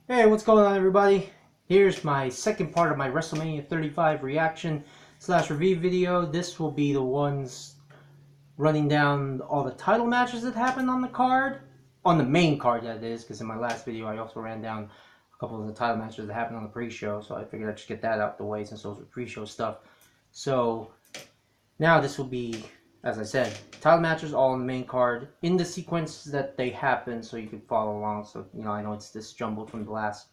Hey, what's going on, everybody? Here's my second part of my WrestleMania 35 reaction slash review video. This will be the ones running down all the title matches that happened on the card. On the main card, that is, because in my last video I also ran down a couple of the title matches that happened on the pre-show, so I figured I'd just get that out the way since those were pre-show stuff. So now this will be, as I said, title matches all on the main card in the sequence that they happen, so you can follow along. So I know it's this jumbled from the last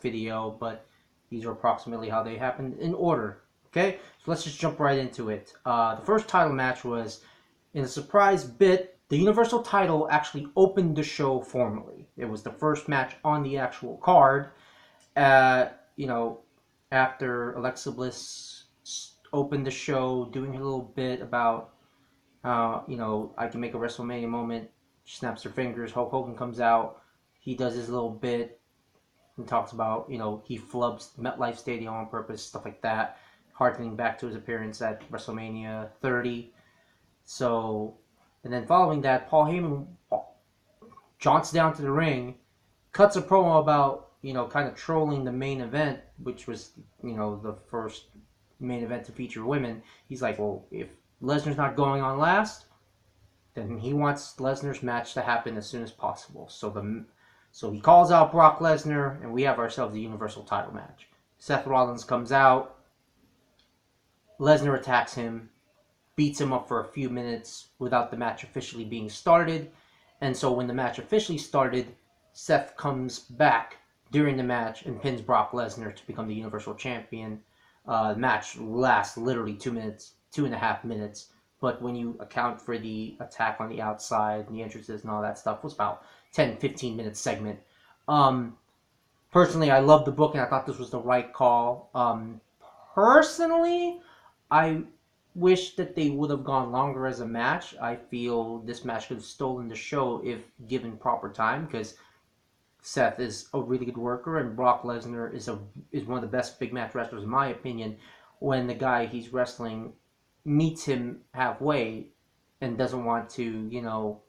video, but these are approximately how they happened in order. Okay, so let's just jump right into it. The first title match was in a surprise bit. The Universal title actually opened the show formally. It was the first match on the actual card. After Alexa Bliss opened the show, doing a little bit about I can make a WrestleMania moment. She snaps her fingers. Hulk Hogan comes out. He does his little bit and talks about, he flubs MetLife Stadium on purpose, stuff like that, harkening back to his appearance at WrestleMania 30. So, and then following that, Paul Heyman jaunts down to the ring, cuts a promo about, kind of trolling the main event, which was, the first main event to feature women. He's like, well, if Lesnar's not going on last, then he wants Lesnar's match to happen as soon as possible. So he calls out Brock Lesnar, and we have ourselves a Universal title match. Seth Rollins comes out. Lesnar attacks him, beats him up for a few minutes without the match officially being started. And so when the match officially started, Seth comes back during the match and pins Brock Lesnar to become the Universal Champion. The match lasts literally 2 minutes, 2.5 minutes. But when you account for the attack on the outside and the entrances and all that stuff, it was about 10-15 minute segment. Personally, I love the book and I thought this was the right call. Personally, I wish that they would have gone longer as a match. I feel this match could have stolen the show if given proper time, because Seth is a really good worker and Brock Lesnar is one of the best big match wrestlers in my opinion. When the guy he's wrestling meets him halfway and doesn't want to,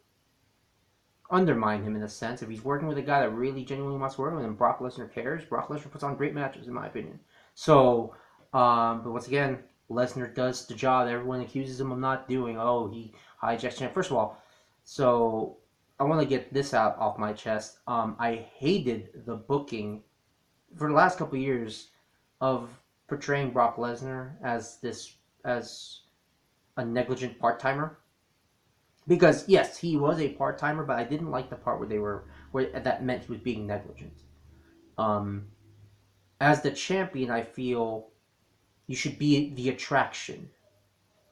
undermine him in a sense. If he's working with a guy that really genuinely wants to work with him, Brock Lesnar cares. Brock Lesnar puts on great matches, in my opinion. So, but once again, Lesnar does the job that everyone accuses him of not doing. Oh, he hijacks champ. First of all, so I want to get this out off my chest. I hated the booking for the last couple of years of portraying Brock Lesnar as a negligent part-timer, because yes, he was a part-timer, but I didn't like the part where that meant he was being negligent. um as the champion, I feel you should be the attraction,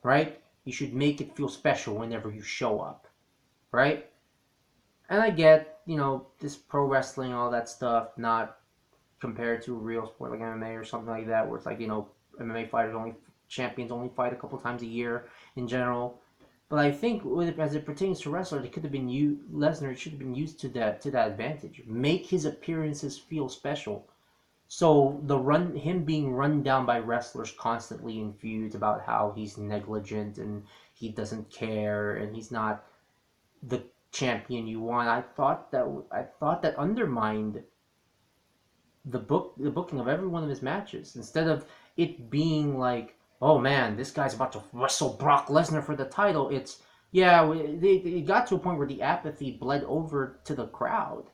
right? You should make it feel special whenever you show up, right? And I get, this pro wrestling, all that stuff, not compared to a real sport like MMA or something like that, where it's like, MMA fighters only champions only fight a couple times a year in general. But I think as it pertains to wrestlers, it could have been Lesnar should have been used to that advantage. Make his appearances feel special. So him being run down by wrestlers constantly in feuds about how he's negligent and he doesn't care and he's not the champion you want. I thought that undermined the booking of every one of his matches. Instead of it being like, oh man, this guy's about to wrestle Brock Lesnar for the title, it's, yeah, they got to a point where the apathy bled over to the crowd.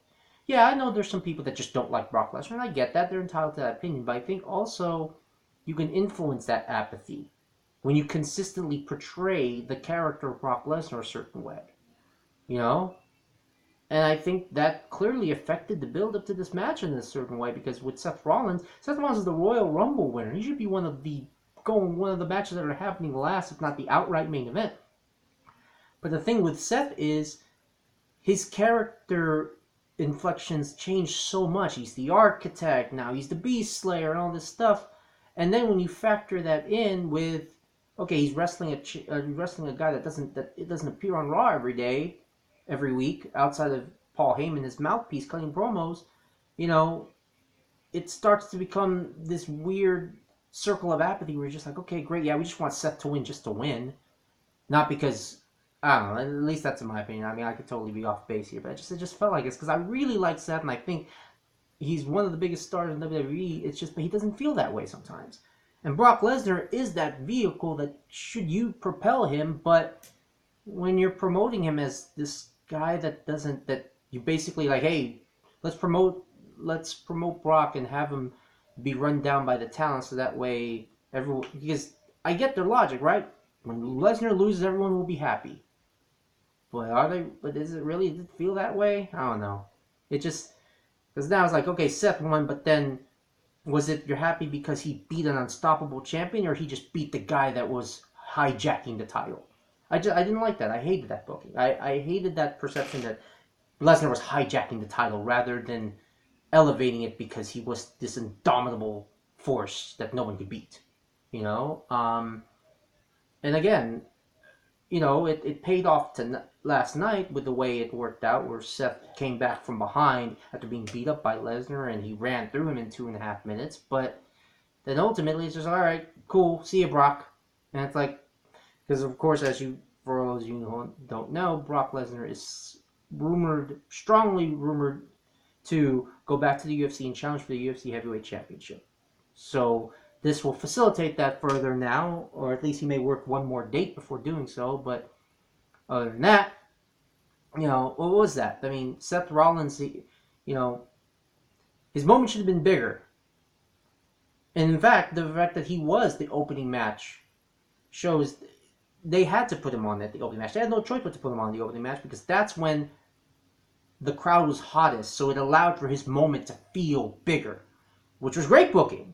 Yeah, I know there's some people that just don't like Brock Lesnar, and I get that. They're entitled to that opinion, but I think also you can influence that apathy when you consistently portray the character of Brock Lesnar a certain way. You know? And I think that clearly affected the build up to this match in a certain way, because with Seth Rollins is the Royal Rumble winner. He should be one of the matches that are happening last, if not the outright main event. But the thing with Seth is his character inflections change so much. He's the architect, now he's the beast slayer and all this stuff. And then when you factor that in with, okay, he's wrestling a guy that doesn't appear on Raw every week, outside of Paul Heyman, his mouthpiece, cutting promos, it starts to become this weird circle of apathy where you're just like, okay, great, yeah, we just want Seth to win just to win, not because I don't know. At least that's in my opinion. I mean, I could totally be off base here, but it just felt like it's because I really like Seth, and I think he's one of the biggest stars in WWE. It's just that he doesn't feel that way sometimes. And Brock Lesnar is that vehicle that should you propel him, but when you're promoting him as this guy that doesn't, that you basically like, hey, let's promote let's promote Brock and have him be run down by the talent so that way everyone, because I get their logic, right? When Lesnar loses, everyone will be happy. But are they? But is it really? Does it feel that way? I don't know. It just, because now it's like, okay, Seth won, but then was it you're happy because he beat an unstoppable champion, or he just beat the guy that was hijacking the title? I didn't like that. I hated that booking. I hated that perception that Lesnar was hijacking the title rather than elevating it because he was this indomitable force that no one could beat. You know, and again, it paid off to last night with the way it worked out, where Seth came back from behind after being beat up by Lesnar, and he ran through him in 2.5 minutes. But then ultimately, it's just all right, cool, see you, Brock. And it's like, because of course, for those of you who don't know, Brock Lesnar is strongly rumored, to go back to the UFC and challenge for the UFC Heavyweight Championship. So this will facilitate that further now, or at least he may work one more date before doing so. But other than that, what was that? I mean, Seth Rollins, his moment should have been bigger. And in fact, the fact that he was the opening match shows they had to put him on at the opening match. They had no choice but to put him on the opening match because that's when the crowd was hottest, so it allowed for his moment to feel bigger, which was great booking.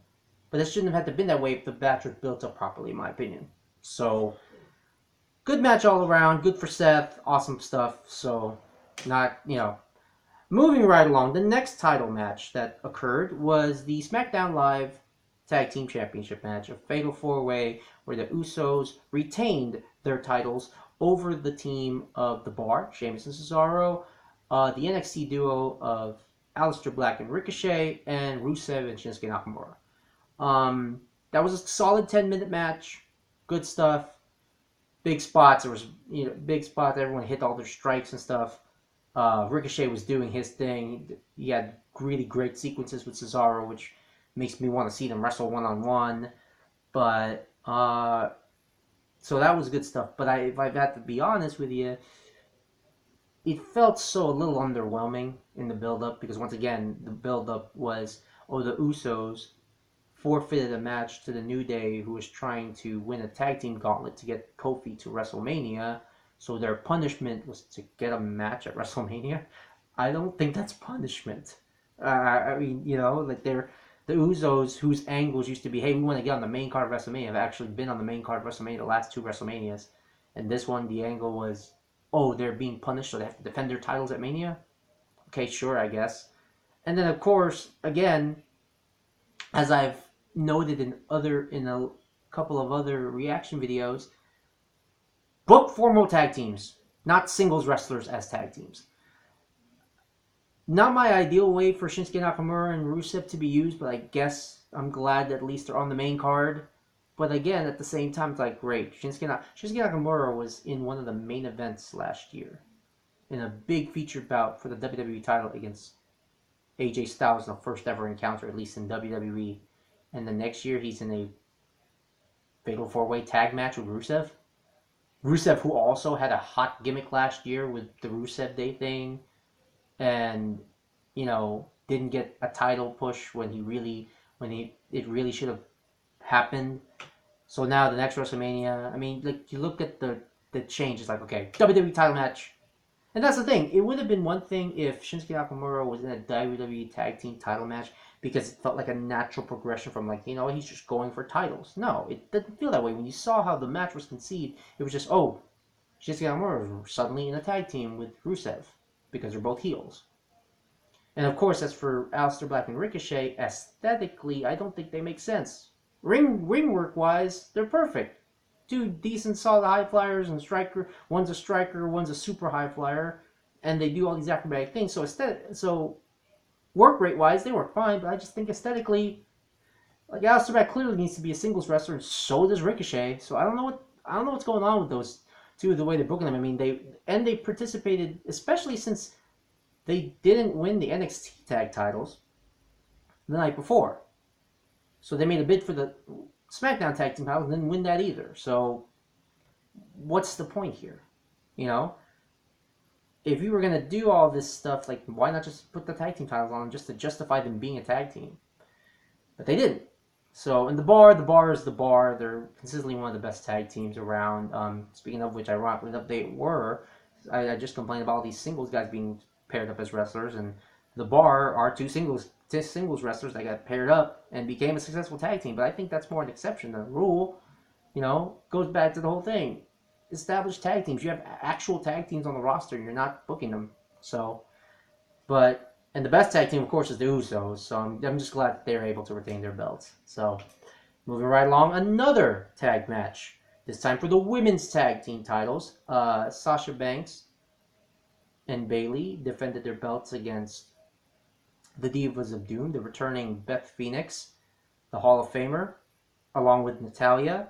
But it shouldn't have had to been that way if the match was built up properly, in my opinion. So, good match all around. Good for Seth. Awesome stuff. So, moving right along. The next title match that occurred was the SmackDown Live Tag Team Championship match, a Fatal 4-Way where the Usos retained their titles over the team of The Bar, Sheamus and Cesaro, the NXT duo of Aleister Black and Ricochet, and Rusev and Shinsuke Nakamura. That was a solid 10-minute match. Good stuff. Big spots. There was big spots. Everyone hit all their strikes and stuff. Ricochet was doing his thing. He had really great sequences with Cesaro, which makes me want to see them wrestle one-on-one. But so that was good stuff. But if I've had to be honest with you, it felt so a little underwhelming in the build-up because once again, the build-up was, the Usos forfeited a match to the New Day, who was trying to win a tag team gauntlet to get Kofi to Wrestlemania. So their punishment was to get a match at Wrestlemania. I don't think that's punishment. I mean, like the Usos, whose angles used to be, hey, we want to get on the main card of WrestleMania, have actually been on the main card of WrestleMania the last 2 WrestleManias. And this one, the angle was, they're being punished, so they have to defend their titles at Mania? Okay, sure, I guess. And then, of course, again, as I've noted in a couple of other reaction videos, book formal tag teams, not singles wrestlers as tag teams. Not my ideal way for Shinsuke Nakamura and Rusev to be used, but I guess I'm glad that at least they're on the main card. But again, at the same time, it's like, great. Shinsuke Nakamura was in one of the main events last year in a big featured bout for the WWE title against AJ Styles in the first ever encounter, at least in WWE. And the next year, he's in a Fatal 4-Way tag match with Rusev. Rusev, who also had a hot gimmick last year with the Rusev Day thing, and didn't get a title push when it really should have happened. So now the next WrestleMania, I mean, like, you look at the change, it's like, okay, WWE title match. And that's the thing, it would have been one thing if Shinsuke Nakamura was in a WWE tag team title match because it felt like a natural progression from, like, he's just going for titles. No, it didn't feel that way. When you saw how the match was conceived, it was just, Shinsuke Nakamura was suddenly in a tag team with Rusev because they're both heels. And of course, as for Aleister Black and Ricochet, aesthetically, I don't think they make sense. Ring work wise, they're perfect. 2 decent, solid high flyers and striker. One's a striker, one's a super high flyer, and they do all these acrobatic things. So work rate wise, they work fine. But I just think aesthetically, like, Aleister Black clearly needs to be a singles wrestler, and so does Ricochet. So I don't know what's going on with those too, the way they're booking them. I mean, they participated, especially since they didn't win the NXT tag titles the night before. So they made a bid for the SmackDown tag team titles and didn't win that either. So what's the point here? You know, if you were gonna do all this stuff, like why not just put the tag team titles on them just to justify them being a tag team? But they didn't. So, and the bar is the bar. They're consistently one of the best tag teams around. Speaking of which, ironically enough, they were. I just complained about all these singles guys being paired up as wrestlers, and the bar are two singles wrestlers that got paired up and became a successful tag team. But I think that's more an exception than a rule. You know, goes back to the whole thing. Established tag teams. You have actual tag teams on the roster, and you're not booking them. So, and the best tag team, of course, is the Usos. So I'm just glad that they're able to retain their belts. So, moving right along, another tag match. This time for the women's tag team titles. Sasha Banks and Bayley defended their belts against the Divas of Doom, the returning Beth Phoenix, the Hall of Famer, along with Natalya.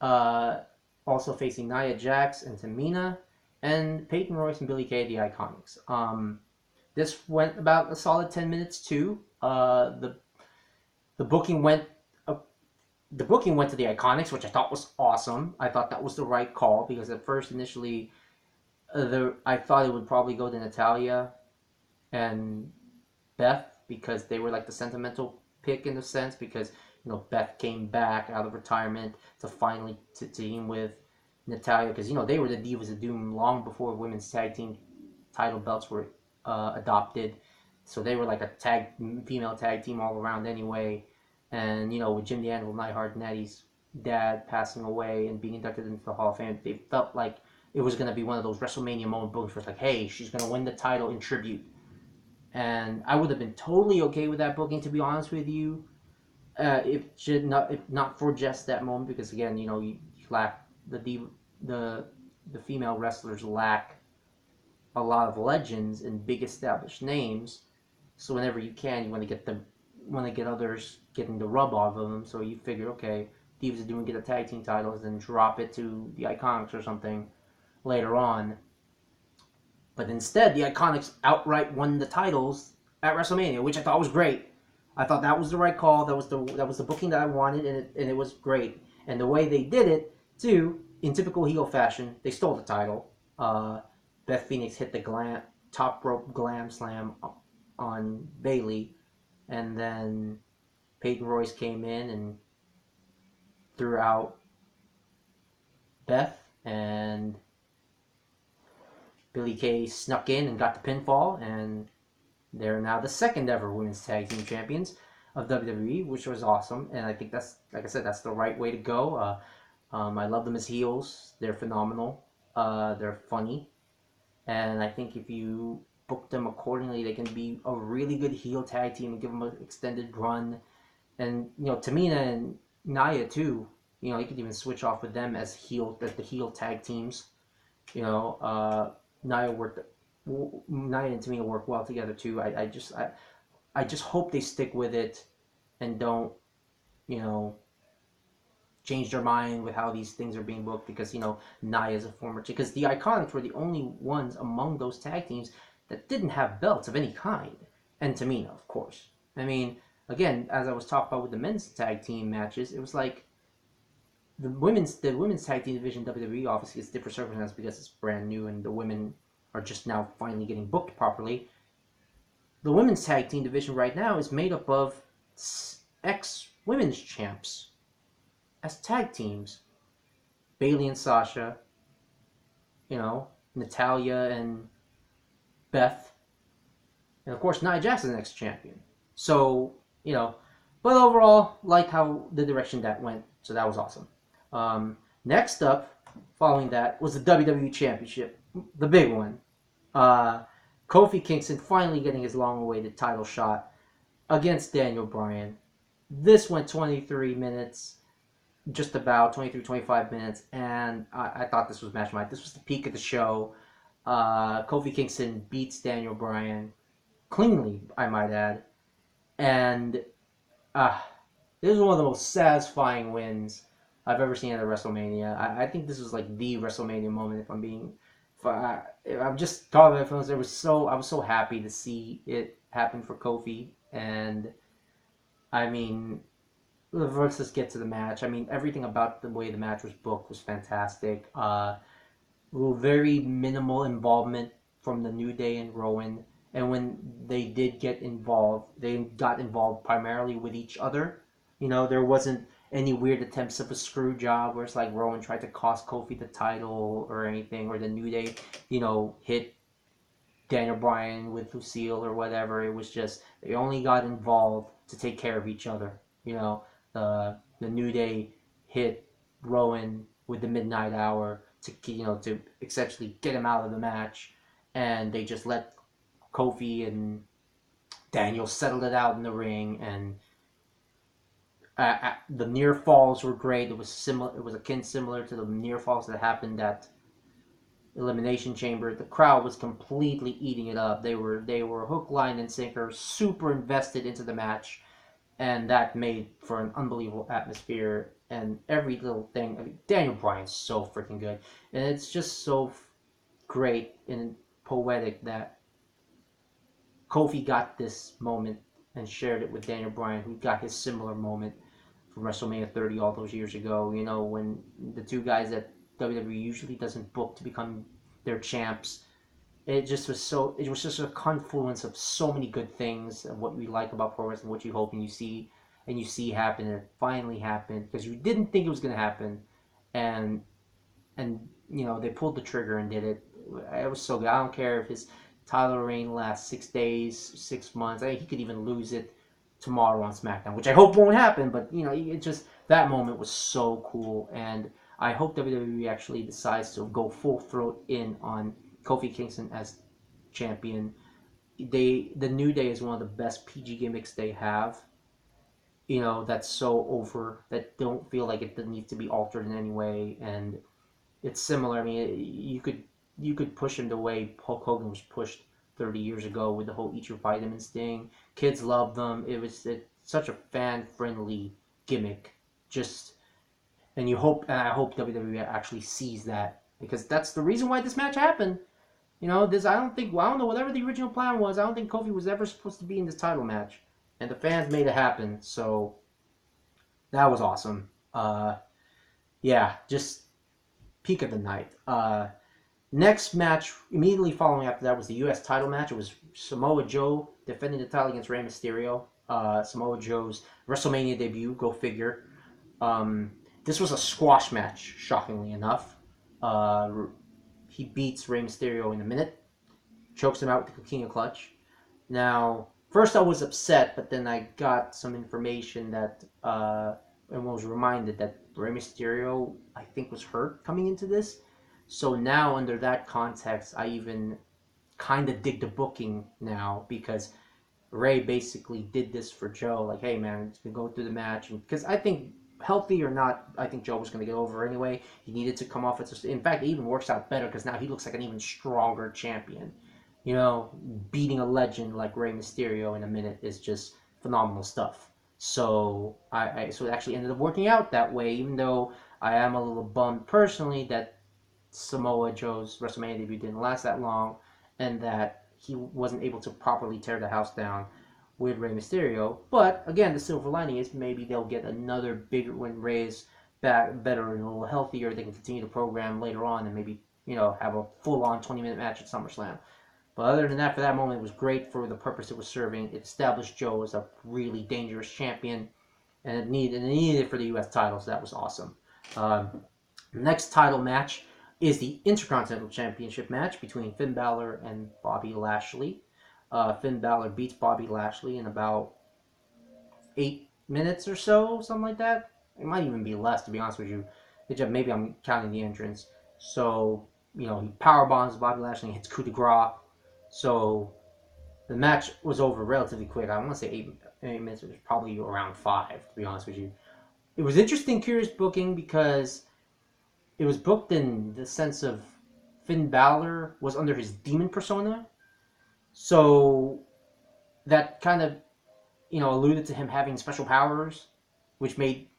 Also facing Nia Jax and Tamina, and Peyton Royce and Billie Kay, the Iconics. This went about a solid 10 minutes too. The booking went to the Iconics, which I thought was awesome. I thought that was the right call because at first, initially, I thought it would probably go to Natalya and Beth because they were like the sentimental pick in a sense because Beth came back out of retirement to finally to team with Natalya because they were the Divas of Doom long before women's tag team title belts were adopted, so they were like a female tag team all around anyway. And with Jim the Anvil Neidhart, Natty's dad passing away and being inducted into the Hall of Fame, they felt like it was going to be one of those WrestleMania moment bookings where it's like, hey, she's going to win the title in tribute. And I would have been totally okay with that booking, to be honest with you, if not for just that moment, because again, you lack the female wrestlers lack a lot of legends and big established names. So whenever you can, you want to get others getting the rub off of them. So you figure, okay, Divas are doing get a tag team titles and drop it to the Iconics or something later on. But instead, the Iconics outright won the titles at WrestleMania, which I thought was great. I thought that was the right call. That was the booking that I wanted, and it was great. And the way they did it too, in typical heel fashion, they stole the title. Beth Phoenix hit the top rope glam slam on Bayley, and then Peyton Royce came in and threw out Beth, and Billie Kay snuck in and got the pinfall, and they're now the second ever women's tag team champions of WWE, which was awesome. And I think that's, like I said, that's the right way to go. I love them as heels. They're phenomenal. They're funny. And I think if you book them accordingly, they can be a really good heel tag team and give them an extended run. And, Tamina and Nia too, you could even switch off with them as the heel tag teams. Nia and Tamina work well together too. I just hope they stick with it and don't, change their mind with how these things are being booked because, Nia is a former... Because the Iconics were the only ones among those tag teams that didn't have belts of any kind. And Tamina, of course. I mean, again, as I was talking about with the men's tag team matches, it was like the women's tag team division WWE obviously is different circumstances because it's brand new and the women are just now finally getting booked properly. The women's tag team division right now is made up of ex-women's champs as tag teams. Bayley and Sasha, Natalya and Beth, and of course Nia Jax is the next champion. So, but overall, like how the direction that went, so that was awesome. Next up, following that, was the WWE Championship, the big one. Kofi Kingston finally getting his long-awaited title shot against Daniel Bryan. This went 23 minutes. Just about 23-25 minutes, and I thought this was match of the night. This was the peak of the show. Kofi Kingston beats Daniel Bryan cleanly, I might add, and this is one of the most satisfying wins I've ever seen at a WrestleMania. I think this was like the WrestleMania moment. If I'm just talking about films, I was so happy to see it happen for Kofi, and I mean, let's just get to the match. I mean, everything about the way the match was booked was fantastic. Very minimal involvement from the New Day and Rowan. And when they did get involved, they got involved primarily with each other. There wasn't any weird attempts of a screw job where it's like Rowan tried to cost Kofi the title or anything, or the New Day, hit Daniel Bryan with Lucille or whatever. It was just they only got involved to take care of each other. The New Day hit Rowan with the Midnight Hour to essentially get him out of the match, and they just let Kofi and Daniel settle it out in the ring, and the near falls were great. It was similar. It was similar to the near falls that happened at Elimination Chamber. The crowd was completely eating it up. They were hook, line, and sinker, super invested into the match, and that made for an unbelievable atmosphere. And every little thing. I mean, Daniel Bryan's so freaking good, and it's just so great and poetic that Kofi got this moment and shared it with Daniel Bryan, who got his similar moment from WrestleMania 30 all those years ago. When the two guys that WWE usually doesn't book to become their champs, it was just a confluence of so many good things of what we like about pro wrestling, what you hope and you see happen, and it finally happened because you didn't think it was going to happen, and they pulled the trigger and did it. It was so good. I don't care if his title reign lasts 6 days, 6 months. He could even lose it tomorrow on SmackDown, which I hope won't happen. But it just that moment was so cool, and I hope WWE actually decides to go full throat in on Kofi Kingston as champion. The New Day is one of the best PG gimmicks they have. That's so over that don't feel like it needs to be altered in any way, and it's similar. I mean, you could push him the way Hulk Hogan was pushed 30 years ago with the whole "eat your vitamins" thing. Kids love them. It's such a fan friendly gimmick. Just and I hope WWE actually sees that because that's the reason why this match happened. I don't know whatever the original plan was. I don't think Kofi was ever supposed to be in this title match, and the fans made it happen. So that was awesome. Yeah, just peak of the night. Next match, immediately following after that, was the U.S. title match. It was Samoa Joe defending the title against Rey Mysterio. Samoa Joe's WrestleMania debut, go figure. This was a squash match, shockingly enough. He beats Rey Mysterio in a minute, chokes him out with the Coquina Clutch. Now, first I was upset, but then I got some information that, and was reminded that Rey Mysterio, I think, was hurt coming into this. So now, under that context, I even kind of dig the booking now because Ray basically did this for Joe. Like, hey, man, it's going to go through the match. Because I think, healthy or not, I think Joe was going to get over anyway. He needed to come off as in fact, it even works out better because now he looks like an even stronger champion. Beating a legend like Rey Mysterio in a minute is just phenomenal stuff. So so it actually ended up working out that way, even though I am a little bummed personally that Samoa Joe's WrestleMania debut didn't last that long, and that he wasn't able to properly tear the house down with Rey Mysterio. But again, the silver lining is maybe they'll get another bigger when Rey's back better and a little healthier. They can continue the program later on and maybe have a full-on 20-minute match at SummerSlam. But other than that, for that moment, it was great for the purpose it was serving. It established Joe as a really dangerous champion, and it needed it for the U.S. title, so that was awesome. Next title match is the Intercontinental Championship match between Finn Balor and Bobby Lashley. Finn Balor beats Bobby Lashley in about 8 minutes or so, something like that. It might even be less, to be honest with you. Maybe I'm counting the entrance. So, he power bombs Bobby Lashley and hits coup de grace. So the match was over relatively quick. I want to say 8 minutes. It was probably around 5, to be honest with you. It was interesting, curious booking because it was booked in the sense of Finn Balor was under his demon persona. So that kind of, alluded to him having special powers, which made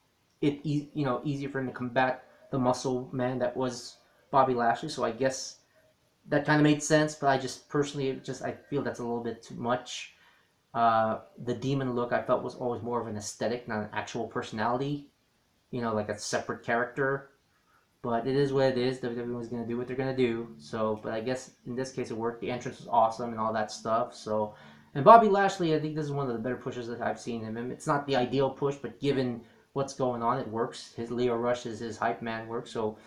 it easier for him to combat the muscle man that was Bobby Lashley. So I guess that kind of made sense. But I just personally I feel that's a little bit too much. The demon look I felt was always more of an aesthetic, not an actual personality. Like a separate character. But it is what it is. WWE was going to do what they're going to do. So, but I guess in this case it worked. The entrance was awesome and all that stuff. So, and Bobby Lashley, I think this is one of the better pushes that I've seen him. It's not the ideal push, but given what's going on, it works. His Leo Rush is his hype man work. So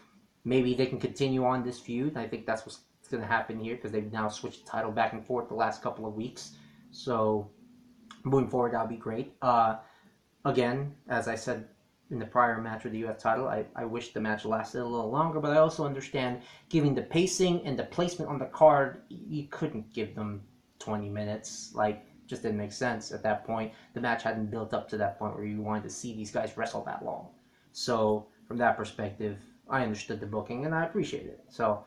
maybe they can continue on this feud. I think that's what's going to happen here because they've now switched the title back and forth the last couple of weeks. So moving forward, that'll be great. Again, as I said in the prior match with the US title, I wish the match lasted a little longer, but I also understand given the pacing and the placement on the card, you couldn't give them 20 minutes. Just didn't make sense at that point. The match hadn't built up to that point where you wanted to see these guys wrestle that long. So from that perspective, I understood the booking and I appreciate it. So,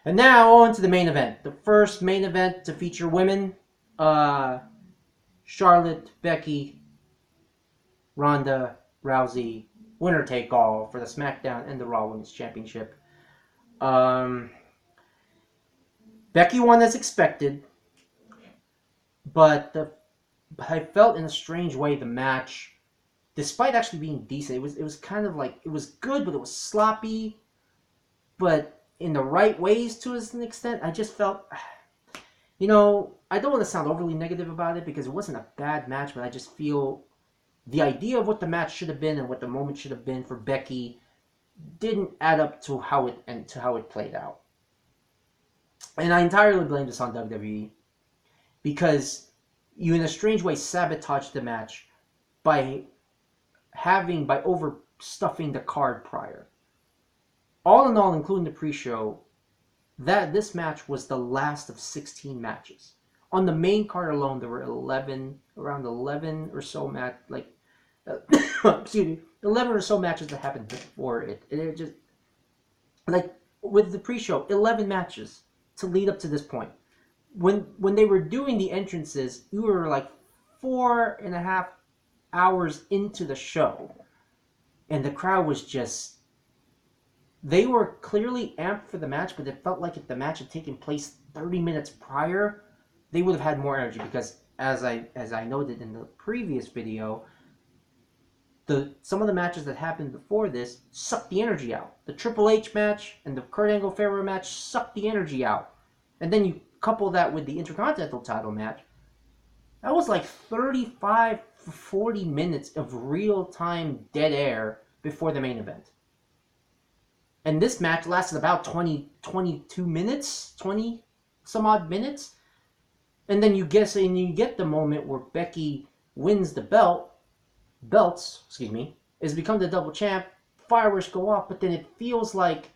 and now on to the main event. The first main event to feature women, Charlotte, Becky, Ronda Rousey, winner take all for the SmackDown and the Raw Women's Championship. Becky won as expected, but I felt in a strange way the match, despite actually being decent, it was kind of like it was good, but it was sloppy, but in the right ways to an extent. I just felt, I don't want to sound overly negative about it because it wasn't a bad match, but I just feel the idea of what the match should have been and what the moment should have been for Becky didn't add up to how it played out. And I entirely blame this on WWE because you, in a strange way, sabotaged the match by overstuffing the card prior. All in all, including the pre-show, that this match was the last of 16 matches. On the main card alone, there were around 11 or so excuse me, 11 or so matches that happened before it. And it just, with the pre-show, 11 matches to lead up to this point. When they were doing the entrances, you were 4.5 hours into the show. And the crowd was just, they were clearly amped for the match, but it felt like if the match had taken place 30 minutes prior, they would have had more energy because, as I noted in the previous video, some of the matches that happened before this sucked the energy out. The Triple H match and the Kurt Angle Pharaoh match sucked the energy out. And then you couple that with the Intercontinental title match. That was 35 to 40 minutes of real-time dead air before the main event. And this match lasted about 22 minutes, 20 some odd minutes. And then you get the moment where Becky wins the belts, is become the double champ, fireworks go off, but then it feels like,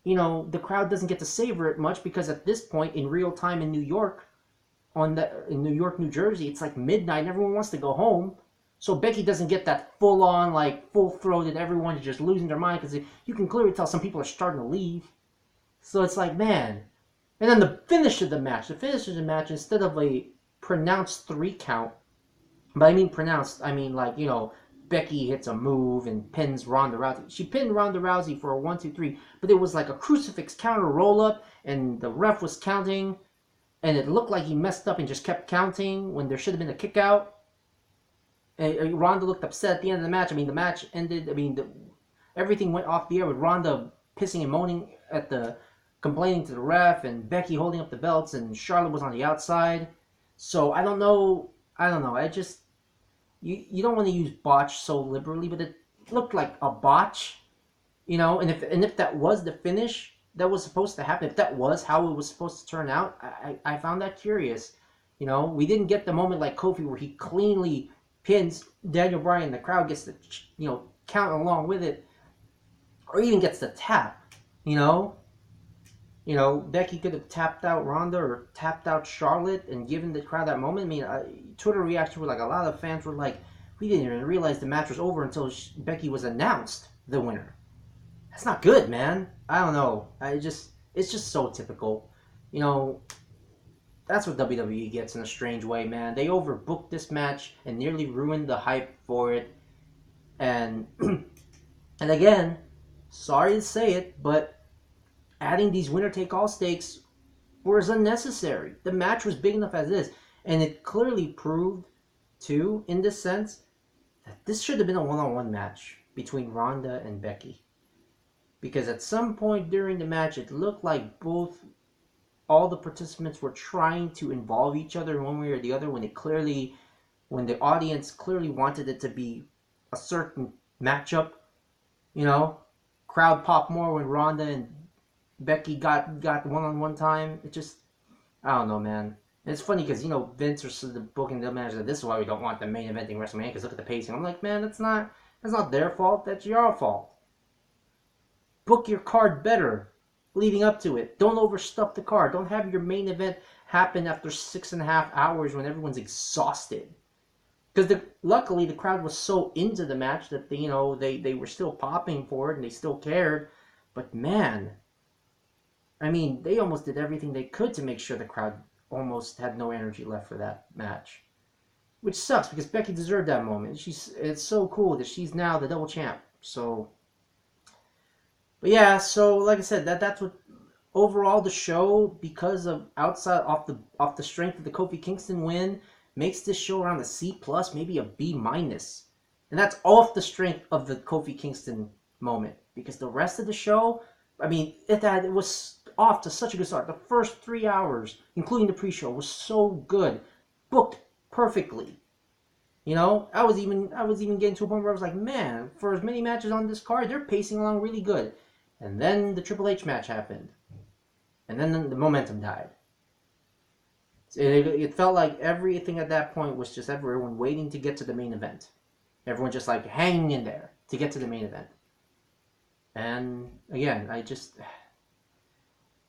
the crowd doesn't get to savor it much because at this point in real time in New York, in New York, New Jersey, it's midnight and everyone wants to go home. So Becky doesn't get that full-on, full-throated, everyone is just losing their mind because you can clearly tell some people are starting to leave. So it's man. And then the finish of the match, instead of a pronounced 3 count, but I mean pronounced, Becky hits a move and pins Ronda Rousey. She pinned Ronda Rousey for a 1, 2, 3, but it was like a crucifix counter roll-up, and the ref was counting, and it looked like he messed up and just kept counting when there should have been a kick out. And Ronda looked upset at the end of the match. The match ended, everything went off the air with Ronda pissing and moaning complaining to the ref, and Becky holding up the belts, and Charlotte was on the outside. So I don't know. I just, you don't want to use botch so liberally, but it looked like a botch, and if that was the finish that was supposed to happen, if that was how it was supposed to turn out, I found that curious. We didn't get the moment like Kofi where he cleanly pins Daniel Bryan and the crowd gets to, count along with it, or even gets the tap, Becky could have tapped out Ronda or tapped out Charlotte and given the crowd that moment. Twitter reactions were a lot of fans were we didn't even realize the match was over until Becky was announced the winner. That's not good, man. I don't know. It's just so typical. That's what WWE gets in a strange way, man. They overbooked this match and nearly ruined the hype for it. And and again, sorry to say it, but adding these winner take all stakes was unnecessary. The match was big enough as it is, and it clearly proved too, in this sense, that this should have been a one-on-one match between Ronda and Becky. Because at some point during the match, it looked like all the participants were trying to involve each other in one way or the other when the audience clearly wanted it to be a certain matchup. You know, crowd popped more when Ronda and Becky got one-on-one time. It just, I don't know, man. And it's funny because, Vince or the booking the manager, this is why we don't want the main eventing WrestleMania, because look at the pacing. I'm like, man, that's not their fault. That's your fault. Book your card better leading up to it. Don't overstuff the card. Don't have your main event happen after 6.5 hours when everyone's exhausted. Because luckily the crowd was so into the match that they were still popping for it and they still cared. But man, I mean, they almost did everything they could to make sure the crowd almost had no energy left for that match. Which sucks because Becky deserved that moment. It's so cool that she's now the double champ. So, but yeah, so like I said, that's what overall the show, because of off the strength of the Kofi Kingston win, makes this show around a C plus, maybe a B minus, and that's off the strength of the Kofi Kingston moment. Because the rest of the show, I mean, it was off to such a good start. The first 3 hours, including the pre-show, was so good, booked perfectly. I was even getting to a point where I was like, man, for as many matches on this card, they're pacing along really good. And then the Triple H match happened, and then the momentum died. It felt like everything at that point was just everyone waiting to get to the main event. Everyone just like hanging in there to get to the main event. And again, I just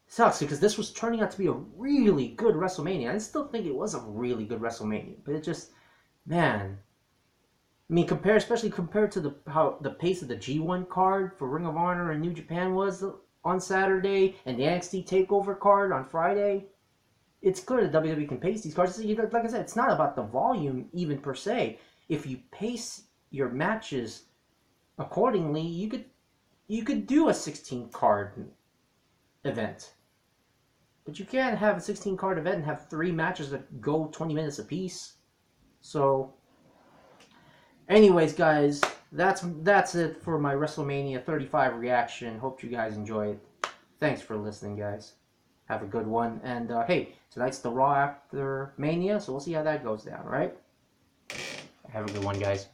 sucks because this was turning out to be a really good WrestleMania. I still think it was a really good WrestleMania, but it just, man. I mean, especially compared to how the pace of the G1 card for Ring of Honor and New Japan was on Saturday, and the NXT Takeover card on Friday. It's clear that WWE can pace these cards. Like I said, it's not about the volume even per se. If you pace your matches accordingly, you could do a 16 card event. But you can't have a 16 card event and have 3 matches that go 20 minutes apiece. So, anyways, guys, that's it for my WrestleMania 35 reaction. Hope you guys enjoyed. Thanks for listening, guys. Have a good one. And hey, tonight's the Raw after Mania, so we'll see how that goes down, right? Have a good one, guys.